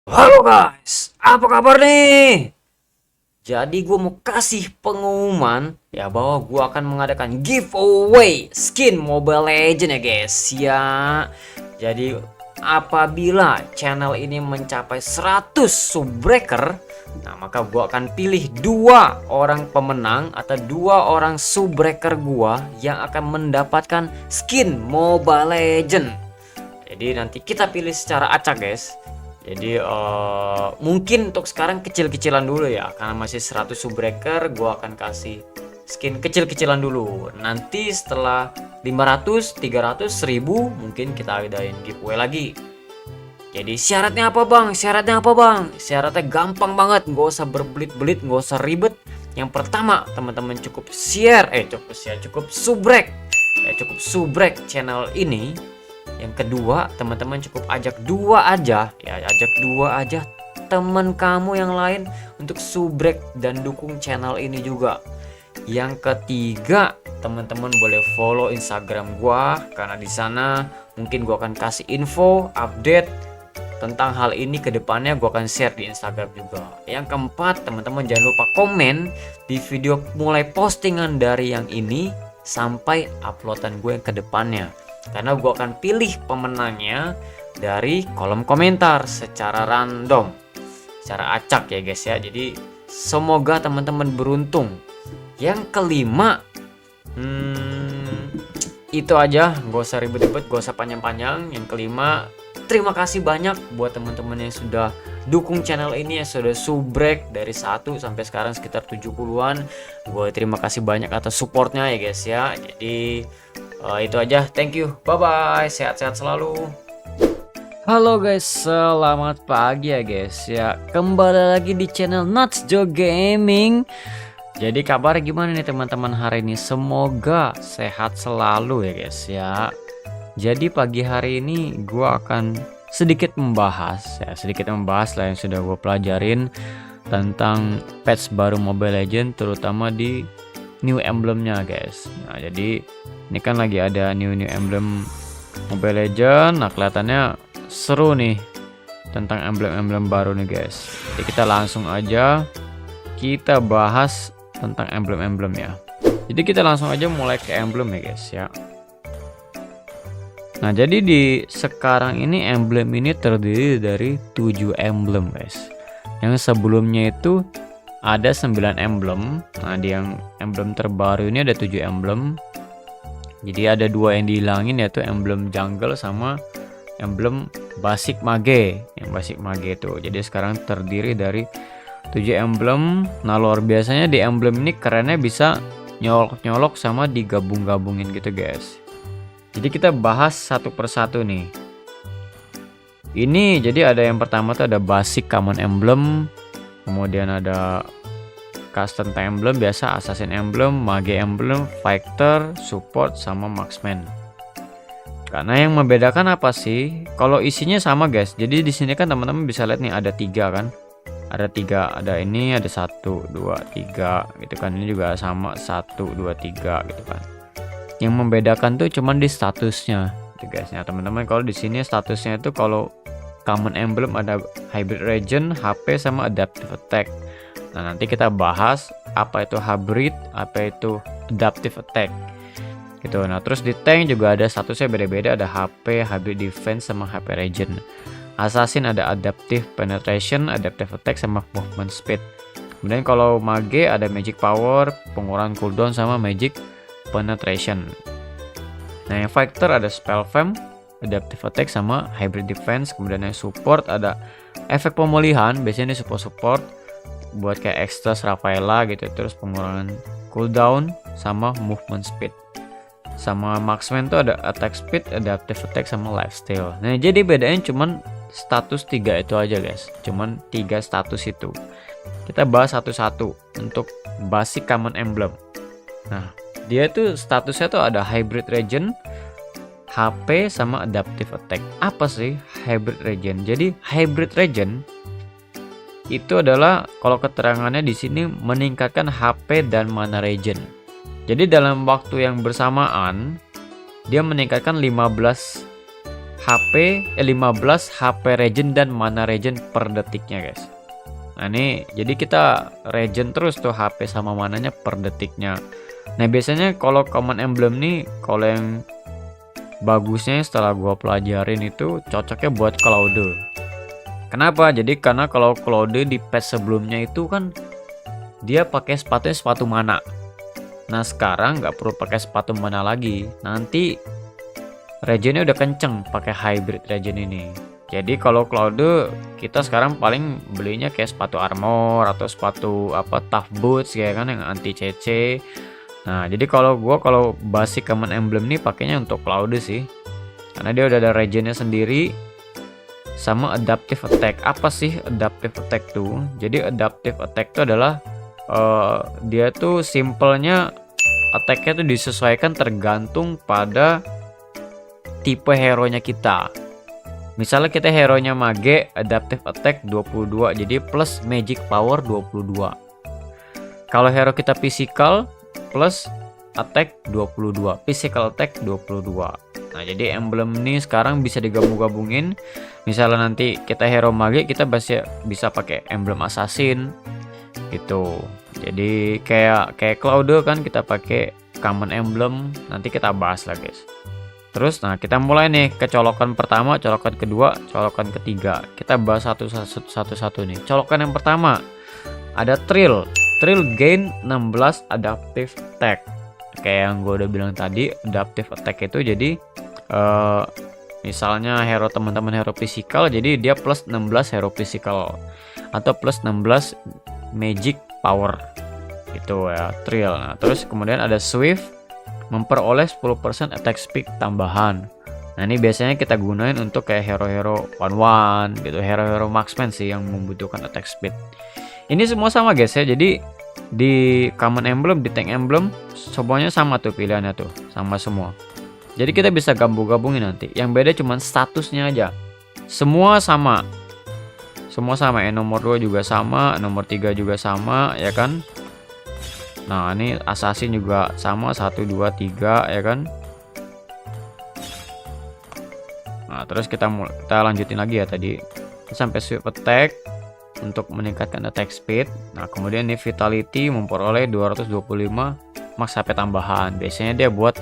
Halo guys, apa kabar nih? Jadi gue mau kasih pengumuman ya bahwa gue akan mengadakan giveaway skin Mobile Legends ya guys ya. Jadi apabila channel ini mencapai 100 subbreaker, nah maka gue akan pilih dua orang pemenang atau dua orang subbreaker gue yang akan mendapatkan skin Mobile Legends. Jadi nanti kita pilih secara acak guys. Jadi mungkin untuk sekarang kecil-kecilan dulu ya, karena masih 100 subbreaker gua akan kasih skin kecil-kecilan dulu. Nanti setelah 500, 300, 1000 mungkin kita adain giveaway lagi. Jadi syaratnya apa bang? Syaratnya apa bang? Syaratnya gampang banget, nggak usah berbelit-belit, nggak usah ribet. Yang pertama teman-teman cukup share, cukup subrek, cukup subrek channel ini. Yang kedua, teman-teman cukup ajak dua aja teman kamu yang lain untuk subrek dan dukung channel ini juga. Yang ketiga, teman-teman boleh follow Instagram gua karena di sana mungkin gua akan kasih info, update tentang hal ini ke depannya, gua akan share di Instagram juga. Yang keempat, teman-teman jangan lupa komen di video mulai postingan dari yang ini sampai uploadan gue yang ke depannya. Karena gue akan pilih pemenangnya dari kolom komentar secara random, secara acak ya guys ya. Jadi semoga teman-teman beruntung. Yang kelima, itu aja, gak usah ribet-ribet, gak usah panjang-panjang. Yang kelima, terima kasih banyak buat teman-teman yang sudah dukung channel ini, yang sudah subrek dari 1 sampai sekarang sekitar 70-an. Gue terima kasih banyak atas supportnya ya guys ya. Jadi itu aja, thank you, bye bye, sehat-sehat selalu. Halo guys, selamat pagi ya guys ya. Kembali lagi di channel Natsjo Gaming. Jadi kabar gimana nih teman-teman hari ini? Semoga sehat selalu ya guys ya. Jadi pagi hari ini gua akan sedikit membahas lah yang sudah gue pelajarin tentang patch baru Mobile Legends, terutama di new emblemnya guys. Nah jadi ini kan lagi ada new emblem Mobile Legends. Nah kelihatannya seru nih tentang emblem-emblem baru nih guys. Jadi kita langsung aja kita bahas tentang emblem-emblem ya. Jadi kita langsung aja mulai ke emblem ya guys ya. Nah jadi di sekarang ini emblem ini terdiri dari 7 emblem guys. Yang sebelumnya itu ada 9 emblem. Nah di yang emblem terbaru ini ada 7 emblem. Jadi ada 2 yang dihilangin, yaitu emblem jungle sama emblem basic mage. Yang basic mage itu. Jadi sekarang terdiri dari 7 emblem. Nah luar biasanya di emblem ini kerennya bisa nyolok-nyolok sama digabung-gabungin gitu guys. Jadi kita bahas satu persatu nih. Ini jadi ada yang pertama tuh ada basic common emblem. Kemudian ada custom emblem biasa, assassin emblem, mage emblem, fighter, support, sama marksman. Karena yang membedakan apa sih? Kalau isinya sama guys. Jadi di sini kan teman-teman bisa lihat nih ada 3 kan? Ada 3, ada ini ada 1, 2, 3 gitu kan. Ini juga sama 1, 2, 3 gitu kan. Yang membedakan tuh cuman di statusnya gitu guys. Nah teman-teman kalau di sini statusnya itu kalau common emblem ada hybrid regen, HP, sama adaptive attack. Nah nanti kita bahas apa itu hybrid, apa itu adaptive attack gitu. Nah terus di tank juga ada statusnya beda-beda, ada HP, hybrid defense, sama HP regen. Assassin ada adaptive penetration, adaptive attack, sama movement speed. Kemudian kalau mage ada magic power, pengurangan cooldown, sama magic penetration. Nah yang fighter ada spell fam, adaptive attack, sama hybrid defense. Kemudian yang support ada efek pemulihan, biasanya ini support buat kayak extra Rafaela gitu, terus pengurangan cooldown sama movement speed. Sama marksman tuh ada attack speed, adaptive attack, sama lifesteal. Nah jadi bedanya cuman status 3 itu aja guys, cuman 3 status itu. Kita bahas satu-satu. Untuk basic common emblem, nah dia tuh statusnya tuh ada hybrid regen, HP, sama adaptive attack. Apa sih hybrid regen? Jadi hybrid regen itu adalah kalau keterangannya di sini meningkatkan HP dan mana regen. Jadi dalam waktu yang bersamaan dia meningkatkan 15 HP 15 HP regen dan mana regen per detiknya guys. Nah ini jadi kita regen terus tuh HP sama mananya per detiknya. Nah biasanya kalau common emblem nih, kalau yang bagusnya setelah gua pelajarin itu cocoknya buat Claude. Kenapa? Jadi karena kalau Claude di patch sebelumnya itu kan dia pakai sepatu mana. Nah sekarang nggak perlu pakai sepatu mana lagi. Nanti regennya udah kenceng pakai hybrid regen ini. Jadi kalau Claude kita sekarang paling belinya kayak sepatu armor atau sepatu apa tough boots ya kan yang anti CC. Nah, jadi kalau basic common emblem nih pakainya untuk Claude sih. Karena dia udah ada regennya sendiri sama adaptive attack. Apa sih adaptive attack tuh? Jadi adaptive attack itu adalah dia tuh simpelnya attacknya tuh disesuaikan tergantung pada tipe hero-nya kita. Misalnya kita hero-nya mage, adaptive attack 22, jadi plus magic power 22. Kalau hero kita physical plus attack 22, physical attack 22. Nah, jadi emblem ini sekarang bisa digabung-gabungin. Misalnya nanti kita hero mage, kita bisa pakai emblem assassin gitu. Jadi kayak Claude kan kita pakai common emblem, nanti kita bahas lah guys. Terus nah kita mulai nih ke colokan pertama, colokan kedua, colokan ketiga. Kita bahas satu-satu nih. Colokan yang pertama ada Trill gain 16 adaptive attack. Kayak yang gue udah bilang tadi, adaptive attack itu jadi misalnya hero teman-teman hero physical, jadi dia plus 16 hero physical atau plus 16 magic power itu ya Trill. Nah, terus kemudian ada Swift memperoleh 10% attack speed tambahan. Nah ini biasanya kita gunain untuk kayak hero-hero one gitu, hero-hero marksman sih yang membutuhkan attack speed. Ini semua sama guys ya, jadi di common emblem, di tank emblem semuanya sama tuh pilihannya tuh, sama semua. Jadi kita bisa gabung-gabungin nanti. Yang beda cuman statusnya aja. Semua sama. Semua sama ya, nomor 2 juga sama, nomor 3 juga sama ya kan. Nah ini assassin juga sama 1, 2, 3 ya kan. Nah terus kita lanjutin lagi ya tadi sampai swift attack untuk meningkatkan attack speed. Nah kemudian ini vitality memperoleh 225 max HP tambahan. Biasanya dia buat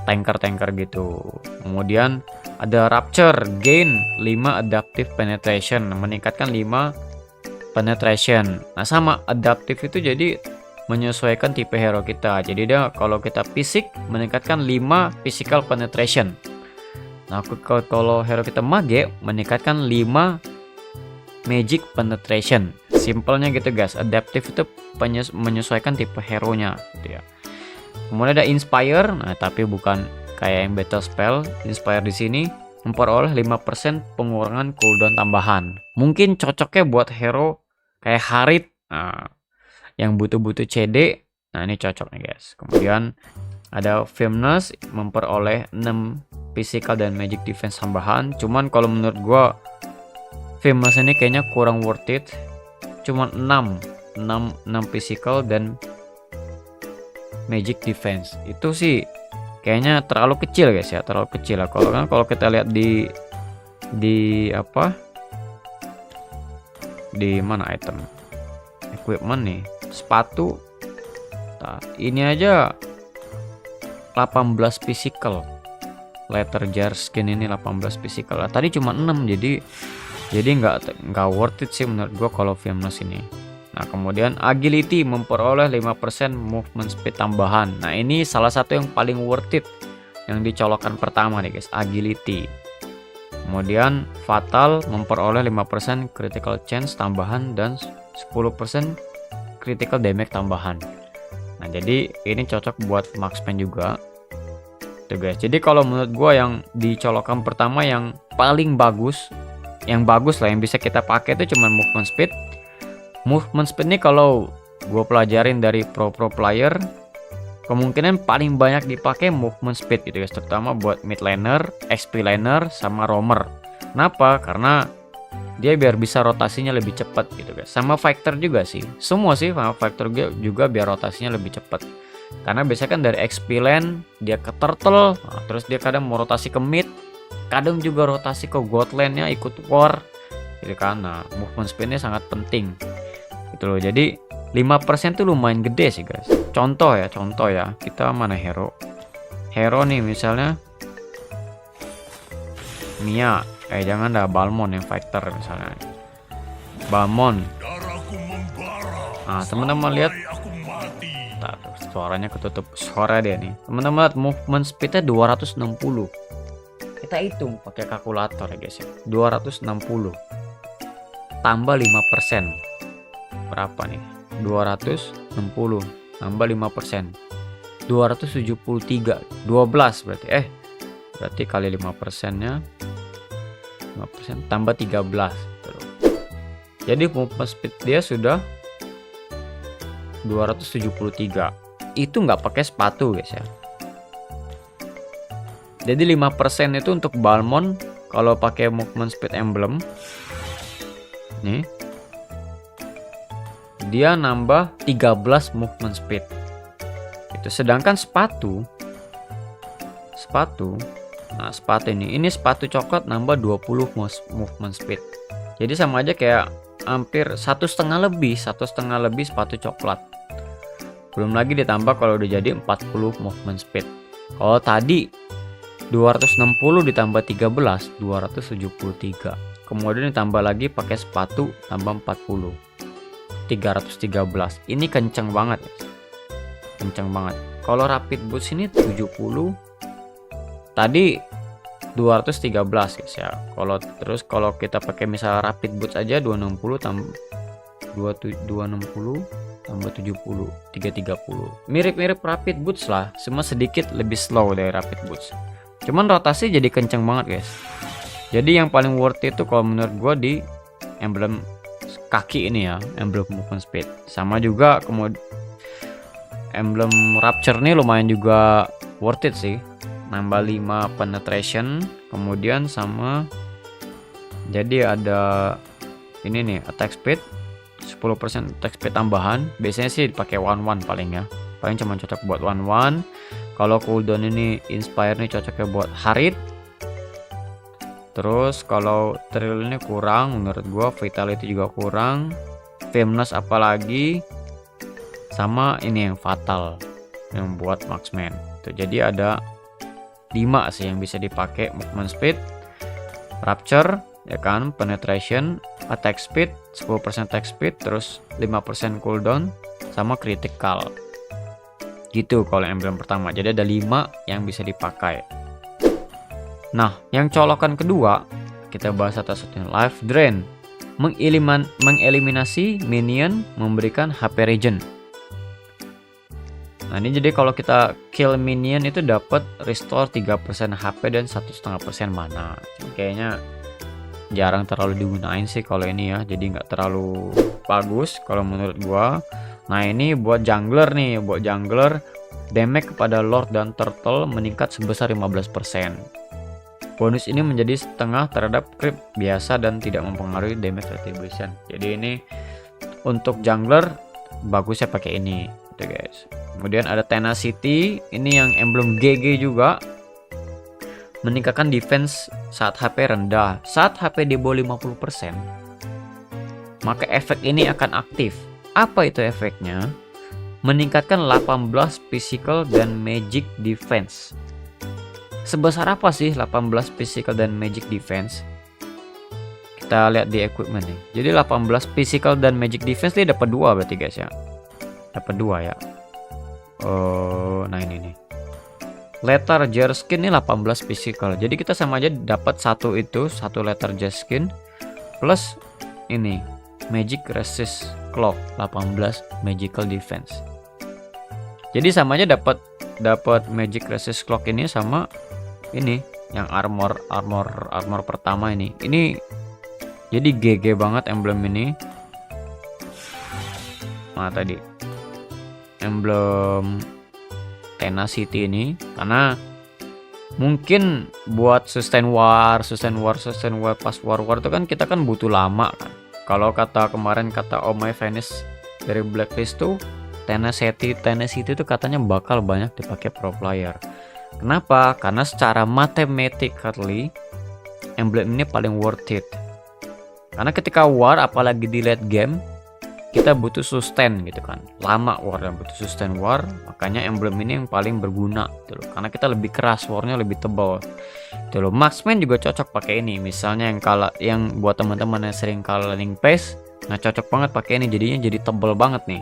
tanker gitu. Kemudian ada rapture gain 5 adaptive penetration, meningkatkan 5 penetration. Nah sama adaptive itu jadi menyesuaikan tipe hero kita. Jadi dia kalau kita fisik meningkatkan 5 physical penetration. Nah, kalau hero kita mage meningkatkan 5 magic penetration. Simpelnya gitu guys. Adaptive itu menyesuaikan tipe hero-nya gitu ya. Kemudian ada inspire. Nah, tapi bukan kayak yang battle spell. Inspire di sini memperoleh 5% pengurangan cooldown tambahan. Mungkin cocoknya buat hero kayak Harit. Nah, yang butuh CD, nah ini cocok nih guys. Kemudian ada Firmness memperoleh 6 physical dan magic defense tambahan. Cuman kalau menurut gua Firmness ini kayaknya kurang worth it. Cuman 6 physical dan magic defense. Itu sih kayaknya terlalu kecil guys ya, terlalu kecil lah. Kalau kita lihat di apa? Di mana item? Equipment nih. Sepatu nah, ini aja 18 physical, letter jar skin ini 18 physical. Nah, tadi cuma 6 jadi nggak worth it sih menurut gua kalau Firmness ini. Nah kemudian agility memperoleh 5% movement speed tambahan. Nah ini salah satu yang paling worth it yang dicolokan pertama nih guys, agility. Kemudian fatal memperoleh 5% critical chance tambahan dan 10% critical damage tambahan. Nah jadi ini cocok buat marksman juga tuh guys. Jadi kalau menurut gua yang dicolokan pertama yang paling bagus, yang bagus lah yang bisa kita pakai itu cuma movement speed. Movement speed ini kalau gua pelajarin dari pro player, kemungkinan paling banyak dipakai movement speed gitu guys, terutama buat mid laner, XP laner sama roamer. Kenapa? Karena dia biar bisa rotasinya lebih cepat gitu guys. Sama fighter juga sih. Semua sih sama fighter juga biar rotasinya lebih cepat. Karena biasanya kan dari XP lane dia ke turtle, nah, terus dia kadang mau rotasi ke mid, kadang juga rotasi ke Godland-nya ikut war gitu kan. Nah, movement speed-nya sangat penting gitu loh. Jadi 5% tuh lumayan gede sih guys. Contoh ya, kita mana hero nih, misalnya Mia, jangan dah, Balmond yang fighter misalnya, Balmond. Nah teman-teman lihat, suaranya ketutup suara dia nih. Teman-teman lihat movement speednya 260. Kita hitung pakai kalkulator ya guys ya. 260 tambah 5% berapa nih? 260 tambah 5%, 273, 12 berarti. Berarti kali 5%-nya 5% tambah 13. Jadi movement speed dia sudah 273. Itu nggak pakai sepatu guys ya. Jadi 5% itu untuk Balmond kalau pakai movement speed emblem. Nih. Dia nambah 13 movement speed. Itu sedangkan sepatu. Nah, sepatu ini sepatu coklat nambah 20 movement speed. Jadi sama aja kayak hampir 1,5 lebih sepatu coklat. Belum lagi ditambah kalau udah jadi 40 movement speed. Kalau tadi 260 ditambah 13, 273. Kemudian ditambah lagi pakai sepatu tambah 40. 313. Ini kenceng banget. Kalau rapid boost ini 70. Tadi 213 guys ya. Kalau kita pakai misal rapid boost aja 260 tambah 260 tambah 70, 330. Mirip-mirip rapid boost lah, cuma sedikit lebih slow dari rapid boost. Cuman rotasi jadi kenceng banget guys. Jadi yang paling worth itu kalau menurut gua di emblem kaki ini ya, emblem movement speed. Sama juga kemudian emblem rapture nih lumayan juga worth it sih. Nambah 5 penetration, kemudian sama jadi ada ini nih attack speed 10% attack speed tambahan. Biasanya sih dipakai 1-1 paling ya. Paling cuma cocok buat 1-1. Kalau cooldown ini inspire nih cocoknya buat Harit. Terus kalau thrill ini kurang menurut gua, vitality juga kurang, firmness apalagi, sama ini yang fatal yang buat marksman. Tuh, jadi ada 5 sih yang bisa dipakai: movement speed, rapture, ya kan, penetration, attack speed, 10% attack speed, terus 5% cooldown, sama critical. Gitu kalau emblem pertama. Jadi ada 5 yang bisa dipakai. Nah, yang colokan kedua kita bahas satu-satunya, life drain. Mengeliminasi minion, memberikan HP regen. Nah, ini jadi kalau kita kill minion itu dapat restore 3% HP dan 1,5% mana. Kayaknya jarang terlalu digunain sih kalau ini ya. Jadi nggak terlalu bagus kalau menurut gua. Nah, ini buat jungler nih, damage kepada Lord dan Turtle meningkat sebesar 15%. Bonus ini menjadi setengah terhadap creep biasa dan tidak mempengaruhi damage retribution. Jadi ini untuk jungler bagusnya pakai ini gitu guys. Kemudian ada Tenacity, ini yang emblem GG juga, meningkatkan defense saat HP rendah. Saat HP di bawah 50%, maka efek ini akan aktif. Apa itu efeknya? Meningkatkan 18 physical dan magic defense. Sebesar apa sih 18 physical dan magic defense? Kita lihat di equipment nih. Jadi 18 physical dan magic defense dia dapat 2 berarti guys ya. Dapat 2 ya. Nah ini nih. Letter jar skin ini 18 physical. Jadi kita sama aja dapat satu letter jar skin plus ini magic resist cloak 18 magical defense. Jadi sama aja dapat magic resist cloak ini sama ini yang armor pertama ini. Ini jadi GG banget emblem ini. Nah, tadi emblem Tenacity ini karena mungkin buat sustain war pas war itu kan kita kan butuh lama kan. Kalau kemarin kata Oh My Venice dari Blacklist tuh Tenacity itu katanya bakal banyak dipakai pro player. Kenapa? Karena secara mathematically emblem ini paling worth it. Karena ketika war, apalagi di late game, kita butuh sustain gitu kan. Lama warnya, butuh sustain war, makanya emblem ini yang paling berguna gitu loh. Karena kita lebih keras, warnya lebih tebal. Gitu loh. Marksman juga cocok pakai ini. Misalnya yang buat teman-teman yang sering kalah link pace, nah cocok banget pakai ini, jadinya jadi tebal banget nih.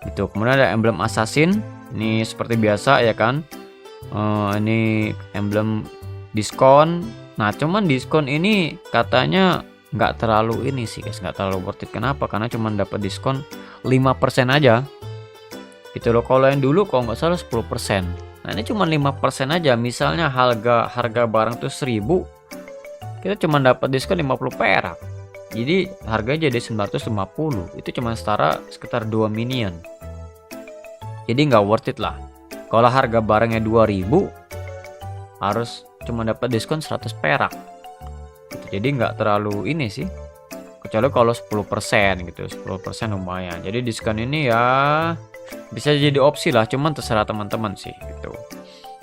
Gitu. Kemudian ada emblem assassin. Ini seperti biasa ya kan. Ini emblem diskon. Nah, cuman diskon ini katanya nggak terlalu ini sih guys, nggak terlalu worth it. Kenapa? Karena cuma dapat diskon 5% aja gitu loh. Kalau yang dulu kalau nggak salah 10%. Nah ini cuma 5% aja. Misalnya harga barang tuh 1000, kita cuma dapat diskon 50 perak, jadi harganya jadi 950. Itu cuma setara sekitar 2 minion, jadi nggak worth it lah. Kalau harga barangnya 2000, harus cuma dapat diskon 100 perak gitu. Jadi nggak terlalu ini sih, kecuali kalau 10% gitu. 10% lumayan, jadi diskon ini ya bisa jadi opsi lah, cuman terserah teman-teman sih gitu.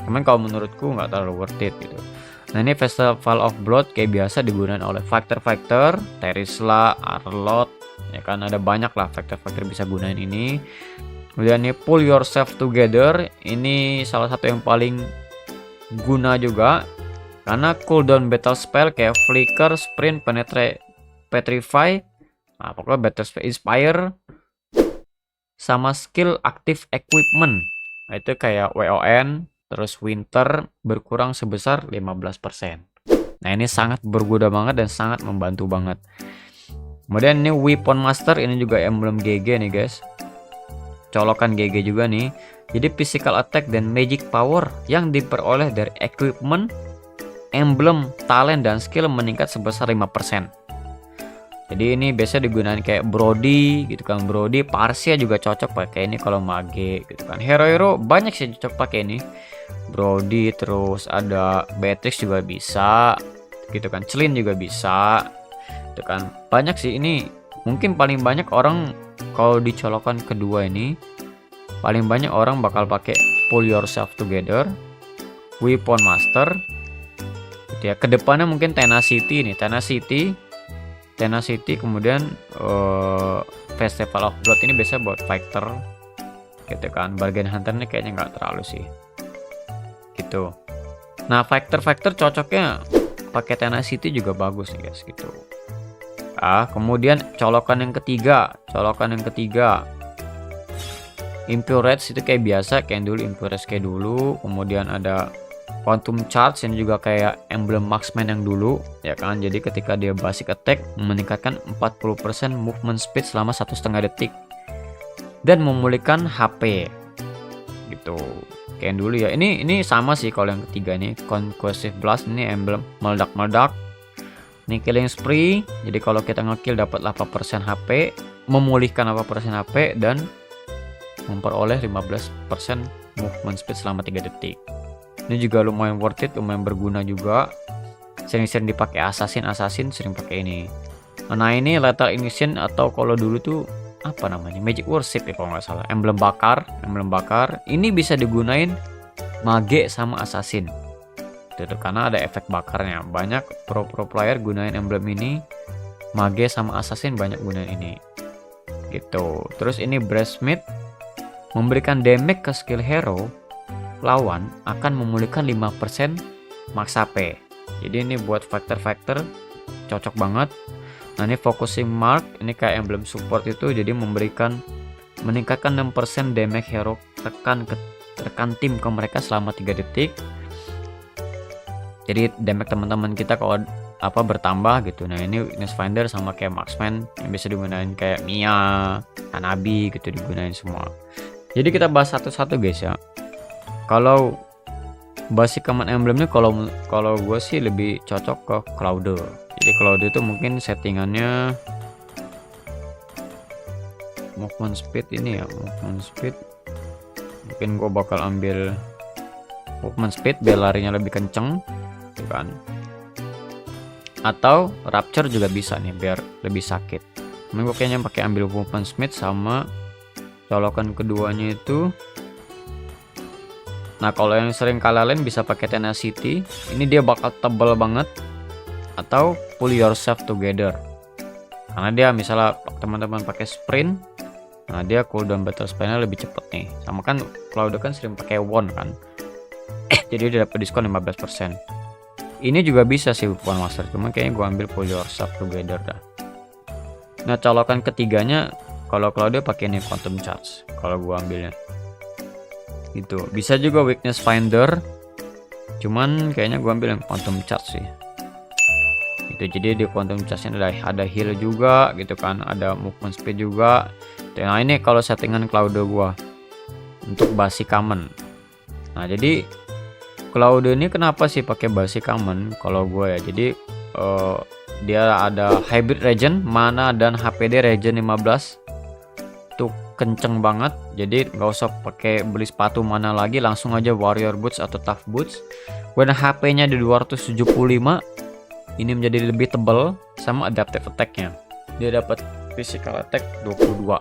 Cuman kalau menurutku nggak terlalu worth it gitu. Nah ini Festival of Blood kayak biasa digunakan oleh fighter, Terisla, Arlott ya kan, ada banyak lah fighter bisa gunain ini. Kemudian ini Pull Yourself Together, ini salah satu yang paling guna juga karena cooldown battle spell kayak Flicker, Sprint, Petrify, nah pokoknya battle spell Inspire, sama skill aktif equipment. Nah, itu kayak WON, terus Winter berkurang sebesar 15%. Nah ini sangat berguna banget dan sangat membantu banget. Kemudian ini Weapon Master, ini juga emblem GG nih guys, colokan GG juga nih. Jadi physical attack dan magic power yang diperoleh dari equipment, emblem, talent, dan skill meningkat sebesar 5%. Jadi ini biasa digunakan kayak Brody gitu kan. Brody, Parsia juga cocok pakai ini kalau mage gitu kan. Hero banyak sih cocok pakai ini. Brody, terus ada Beatrix juga bisa gitu kan. Celine juga bisa gitu kan. Banyak sih ini. Mungkin paling banyak orang kalau dicolokan kedua ini, paling banyak orang bakal pakai Pull Yourself Together, Weapon Master gitu ya. Kedepannya mungkin Tenacity nih, Tenacity, kemudian Festival of Blood ini biasa buat fighter gitu kan. Bargain Hunter ini kayaknya nggak terlalu sih gitu. Nah fighter cocoknya pakai Tenacity juga bagus nih guys gitu. Kemudian colokan yang ketiga Impurage, itu kayak biasa kayak dulu, Impurage kayak dulu. Kemudian ada Quantum Charge, ini juga kayak emblem Marksman yang dulu ya kan. Jadi ketika dia basic attack meningkatkan 40% movement speed selama 1,5 detik dan memulihkan HP gitu kayak dulu ya. Ini sama sih kalau yang ketiga nih, Concussive Blast, ini emblem meledak. Ini Killing Spree, jadi kalau kita ngekill dapat 8% HP, memulihkan 8% HP, dan memperoleh 15% movement speed selama 3 detik. Ini juga lumayan worth it, lumayan berguna juga. Sering-sering dipakai assassin sering pakai ini. Nah ini Lethal Ignition, atau kalau dulu tuh apa namanya, Magic Worship ya kalau nggak salah. Emblem bakar. Ini bisa digunain mage sama assassin. Itu karena ada efek bakarnya. Banyak pro player gunain emblem ini. Mage sama assassin banyak gunain ini. Gitu. Terus ini Breastmate, memberikan damage ke skill hero lawan akan memulihkan 5% max HP. Jadi ini buat fighter cocok banget. Nah ini Focusing Mark, ini kayak emblem support itu, jadi meningkatkan 6% damage hero rekan tim ke mereka selama 3 detik. Jadi damage teman-teman kita kalau bertambah gitu. Nah ini Weakness Finder sama kayak Marksman yang bisa digunain kayak Mia, Hanabi gitu, digunain semua. Jadi kita bahas satu-satu guys ya. Kalau basic command emblemnya, kalau gue sih lebih cocok ke Cloud. Jadi Cloud itu mungkin settingannya movement speed ini ya, movement speed. Mungkin gue bakal ambil movement speed biar larinya lebih kenceng, gitu kan. Atau Rapture juga bisa nih biar lebih sakit. Gue kayaknya pakai ambil movement speed sama colokan keduanya itu Nah, kalau yang sering kalian bisa pakai Tenacity, ini dia bakal tebal banget, atau Pull Yourself Together. Karena dia misalnya teman-teman pakai sprint, nah dia cooldown battle spellnya lebih cepet nih. Sama kan Cloud kan sering pakai wand kan. Jadi dia dapat diskon 15%. Ini juga bisa sih Weapon Master, cuma kayaknya gua ambil Pull Yourself Together dah. Nah, colokan ketiganya kalau Cloud pakai ini Quantum Charge kalau gua ambilnya. Gitu. Bisa juga Weakness Finder. Cuman kayaknya gua ambil yang Quantum Charge sih. Itu jadi di Quantum Charge-nya ada heal juga gitu kan, ada movement speed juga. Nah, ini kalau settingan Cloud gua untuk basic common. Nah, jadi Cloud ini kenapa sih pakai basic common kalau gua ya? Jadi dia ada hybrid regen, mana dan HPD regen 15. Tuh kenceng banget, jadi nggak usah pakai beli sepatu mana lagi, langsung aja warrior boots atau tough boots. Dan HP-nya di 275, ini menjadi lebih tebal, sama adaptive attack-nya. Dia dapat physical attack 22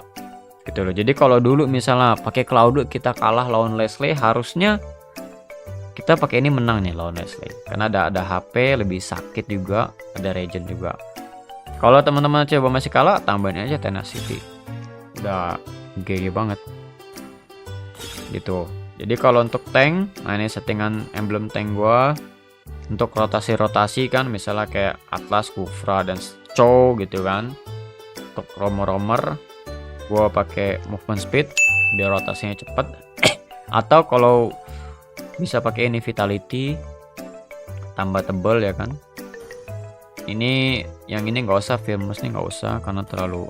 gitu loh. Jadi kalau dulu misalnya pakai Cloud kita kalah lawan Leslie, harusnya kita pakai ini menang nih lawan Leslie, karena ada HP, lebih sakit juga, ada regen juga. Kalau teman-teman coba masih kalah, tambahin aja Tenacity, udah GG banget gitu. Jadi kalau untuk tank, nah ini settingan emblem tank gua. Untuk rotasi kan misalnya kayak Atlas, Kufra, dan Chow gitu kan. Untuk romer gua pakai movement speed biar rotasinya cepet. Atau kalau bisa pakai ini Vitality, tambah tebel ya kan. Ini yang ini nggak usah, Firmus nih nggak usah karena terlalu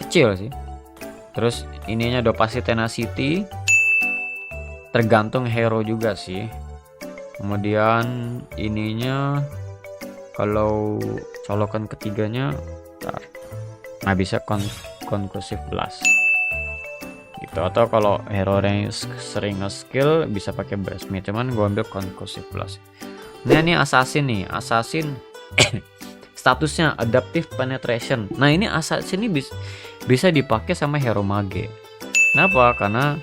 kecil sih. Terus ininya udah pasti Tenacity, tergantung hero juga sih. Kemudian ininya kalau colokan ketiganya, nah bisa Conclusive Blast gitu. Atau kalau hero yang sering nge-skill bisa pakai Breastmate, cuman gua ambil Conclusive Blast. Nah ini Assassin nih, Assassin statusnya Adaptive Penetration. Nah ini Assassin ini bisa dipakai sama hero mage. Kenapa? Karena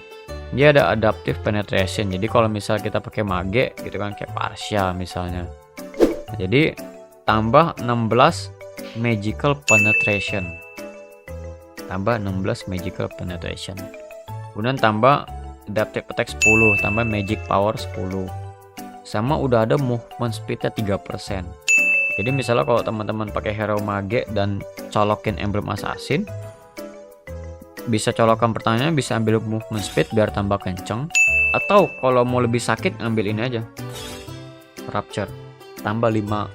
dia ada Adaptive Penetration. Jadi kalau misal kita pakai mage gitu kan, kayak Parsia misalnya, jadi tambah 16 Magical Penetration, tambah 16 Magical Penetration. Kemudian tambah Adaptive Attack 10, tambah Magic Power 10, sama udah ada movement speednya 3%. Jadi misalnya kalau teman-teman pakai hero mage dan colokin emblem assassin, bisa colokan pertanyaan, bisa ambil movement speed biar tambah kenceng. Atau kalau mau lebih sakit, ambil ini aja Rapture, tambah 5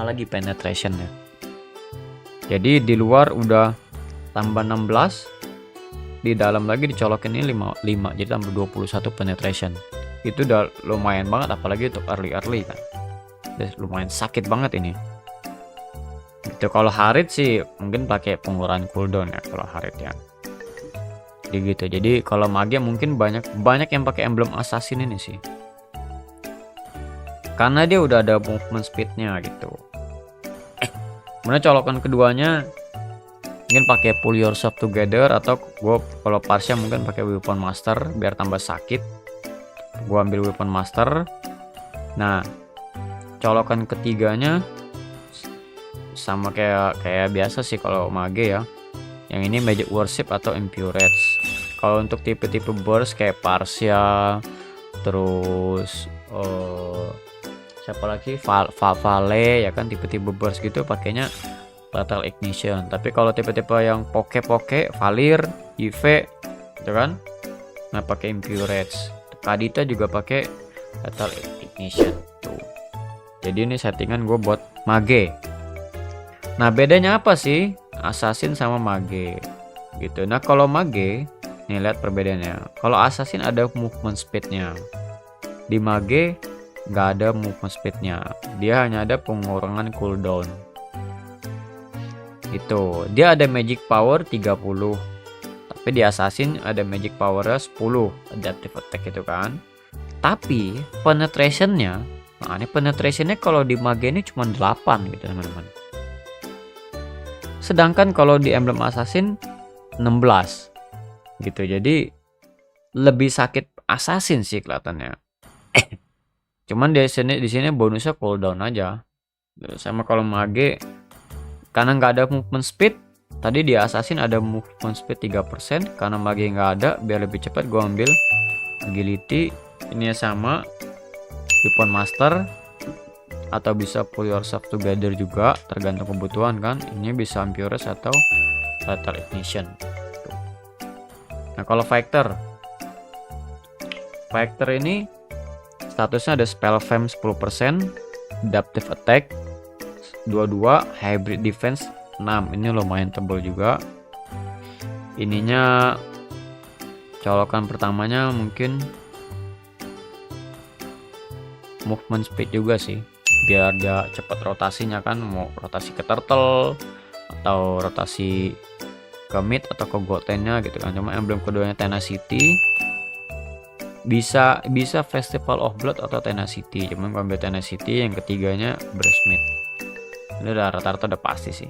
lagi penetrationnya. Jadi di luar udah tambah 16, di dalam lagi dicolokin ini 5, jadi tambah 21 penetration. Itu udah lumayan banget, apalagi untuk early kan. Udah lumayan sakit banget ini. Gitu. Kalau Harit sih mungkin pakai pengurangan cooldown ya kalau Harit ya. Gitu. Jadi kalau mage mungkin banyak yang pakai emblem assassin ini sih. Karena dia udah ada movement speednya gitu. Kemudian colokan keduanya mungkin pakai Pull Yourself Together, atau gue kalau Parsia mungkin pakai Weapon Master biar tambah sakit. Gue ambil Weapon Master. Nah, colokan ketiganya sama kayak biasa sih kalau mage ya. Yang ini Magic Worship atau Impurage. Kalau untuk tipe-tipe burst kayak Parsia, terus siapa lagi, Vale ya kan, tipe-tipe burst gitu pakainya Fatal Ignition. Tapi kalau tipe-tipe yang poke Valir, IV gitu kan, nah pakai Impurage. Kadita juga pakai Fatal Ignition tuh. Jadi ini settingan gue buat mage. Nah bedanya apa sih assassin sama mage gitu. Nah kalau mage nih, lihat perbedaannya. Kalau assassin ada movement speednya, di mage nggak ada movement speednya, dia hanya ada pengurangan cooldown. Itu dia ada magic power 30, tapi di assassin ada magic power 10 adaptive attack itu kan. Tapi penetrationnya, nah ini penetrationnya kalau di mage ini cuma 8 gitu teman-teman. Sedangkan kalau di emblem assassin 16 gitu. Jadi lebih sakit assassin sih kelihatannya. Cuman di sini bonusnya cooldown aja. Sama kalau mage karena nggak ada movement speed. Tadi di assassin ada movement speed 3%, karena mage nggak ada, biar lebih cepat gua ambil agility. Ini sama weapon master, atau bisa pull yourself together juga, tergantung kebutuhan kan. Ini bisa Ampurus atau Lethal Ignition. Nah kalau fighter ini statusnya ada spell fam 10%, adaptive attack 22, hybrid defense 6. Ini lumayan tebal juga. Ininya colokan pertamanya mungkin movement speed juga sih, biar dia cepat rotasinya kan, mau rotasi ke turtle atau rotasi ke mid atau ke gotennya gitu kan. Cuma emblem keduanya tenacity, bisa festival of blood atau tenacity. Cuman gua ambil tenacity, yang ketiganya breastmate. Ini udah rata-rata udah pasti sih.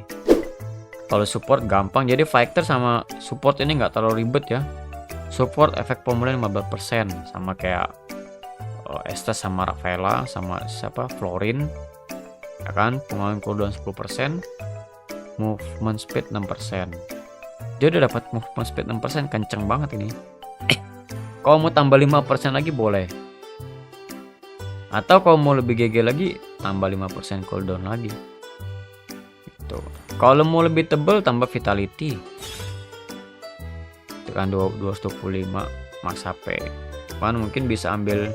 Kalau support gampang, jadi fighter sama support ini nggak terlalu ribet ya. Support efek pemulihan 15%, sama kayak Estes sama Rafaela sama siapa Florin ya kan. Pengalaman cooldown 10%, movement speed 6%. Dia udah dapat movement speed 6%, kenceng banget ini. Kalau mau tambah 5% lagi boleh, atau kalau mau lebih GG lagi tambah 5% cooldown lagi gitu. Kalau mau lebih tebel tambah vitality itu kan 225 max HP kan. Mungkin bisa ambil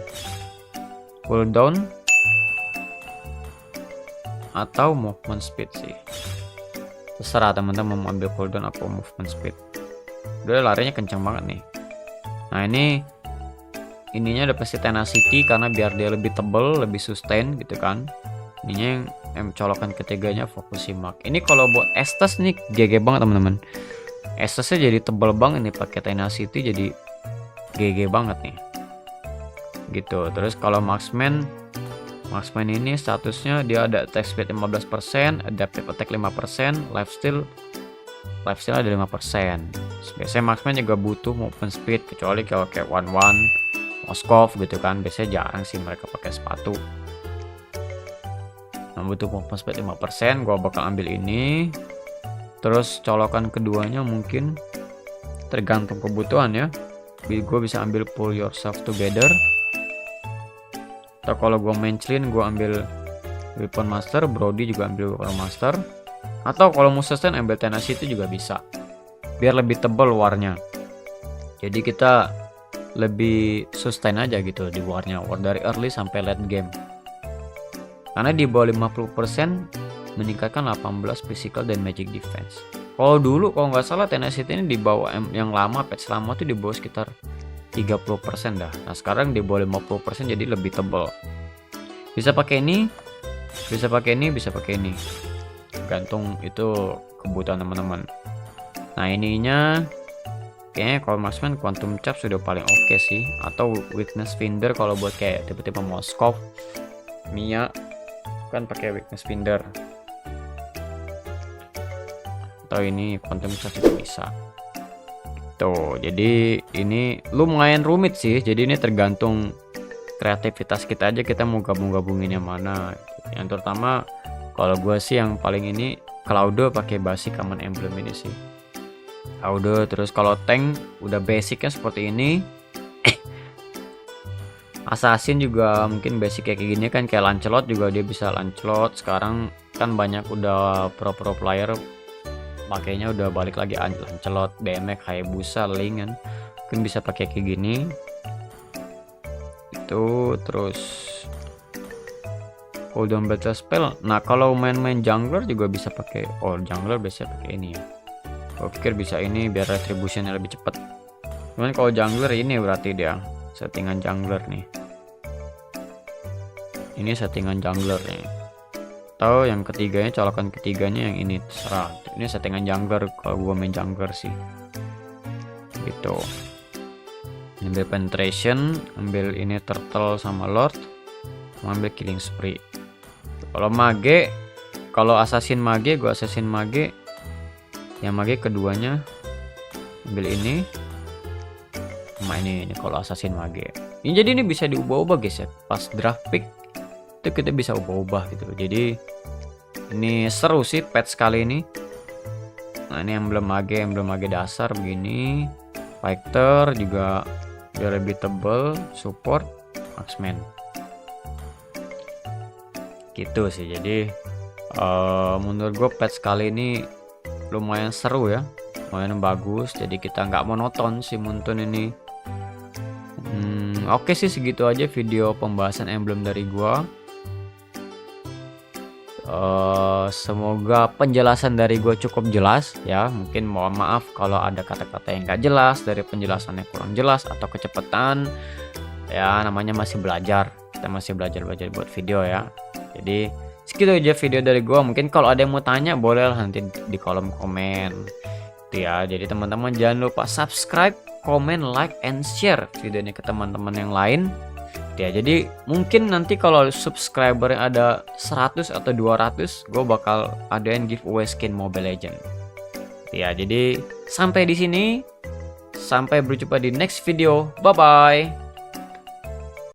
cooldown atau movement speed sih, terserah teman-teman mau ambil cooldown atau movement speed. Udah larinya kencang banget nih. Nah ininya udah pasti tenacity, karena biar dia lebih tebel, lebih sustain gitu kan. Ininya yang colokan ketiganya Fokusimak. Ini kalau buat Estes nih GG banget teman-teman. Estesnya jadi tebel banget nih, pakai tenacity jadi GG banget nih gitu. Terus kalau marksman ini statusnya dia ada attack speed 15%, adaptive attack 5%, lifesteal ada 5%. Biasanya marksman juga butuh movement speed, kecuali kalau kayak one Moskov gitu kan, biasanya jarang sih mereka pakai sepatu. Nah, butuh movement speed 5%, gua bakal ambil ini. Terus colokan keduanya mungkin tergantung kebutuhan ya. Gue bisa ambil pull yourself together, atau kalau gue main clean gue ambil weapon master. Brody juga ambil weapon master, atau kalau mau sustain ambil tenacity juga bisa, biar lebih tebal warnya. Jadi kita lebih sustain aja gitu di warnya, war dari early sampai late game. Karena di bawah 50% meningkatkan 18 physical dan magic defense. Kalau dulu kalau nggak salah tenacity ini di bawah yang lama, patch lama tuh di bawah sekitar 30% dah. Nah sekarang di bawah 50%, jadi lebih tebal. Bisa pakai ini, bisa pakai ini, bisa pakai ini, gantung itu kebutuhan teman-teman. Nah ininya kayaknya kalau marksman quantum charge sudah paling oke sih, atau weakness finder kalau buat kayak tipe-tipe Moskov, Mia kan pakai weakness finder, atau ini quantum charge juga bisa. Tuh, jadi ini lumayan rumit sih. Jadi ini tergantung kreativitas kita aja, kita mau gabungin yang mana. Yang terutama kalau gue sih yang paling ini Claudio pakai basic common emblem ini sih. Claudio. Terus kalau tank udah basicnya seperti ini. Assassin juga mungkin basic kayak gini kan, kayak Lancelot juga dia bisa Lancelot. Sekarang kan banyak udah pro player makanya udah balik lagi Lancelot, BMX, Hayabusa, Link kan, mungkin bisa pakai kayak gini itu. Terus cooldown battle spell. Nah kalau main-main jungler juga bisa pakai, jungler bisa pakai ini ya. Gue pikir bisa ini biar retributionnya lebih cepat. Cuman kalau jungler ini berarti dia settingan jungler nih. Ini settingan jungler nih. Atau yang ketiganya, colokan ketiganya yang ini, terserah. Ini settingan jungler kalau gua main jungler sih gitu. Ambil penetration, ambil ini turtle sama lord, ambil killing spree. Kalau mage, kalau assassin mage, gua assassin mage, yang mage keduanya ambil ini, Nah ini kalau assassin mage. Ini jadi ini bisa diubah-ubah guys ya. Pas draft pick itu kita bisa ubah-ubah gitu. Jadi ini seru sih patch kali ini. Nah ini emblem mage dasar begini. Fighter juga biar lebih tebel, support, marksman. Gitu sih. Jadi menurut gue patch kali ini lumayan seru ya, lumayan bagus. Jadi kita nggak monoton si Muntun ini. Oke sih, segitu aja video pembahasan emblem dari gua. Semoga penjelasan dari gue cukup jelas ya. Mungkin mohon maaf kalau ada kata-kata yang gak jelas, dari penjelasannya kurang jelas atau kecepatan ya, namanya masih belajar, kita masih belajar buat video ya. Jadi segitu aja video dari gue. Mungkin kalau ada yang mau tanya boleh lah nanti di kolom komen ya. Jadi teman-teman jangan lupa subscribe, komen, like, and share videonya ke teman-teman yang lain ya. Jadi mungkin nanti kalau subscriber yang ada 100 atau 200 gue bakal adain giveaway skin Mobile Legends ya. Jadi sampai di sini, sampai berjumpa di next video, bye bye.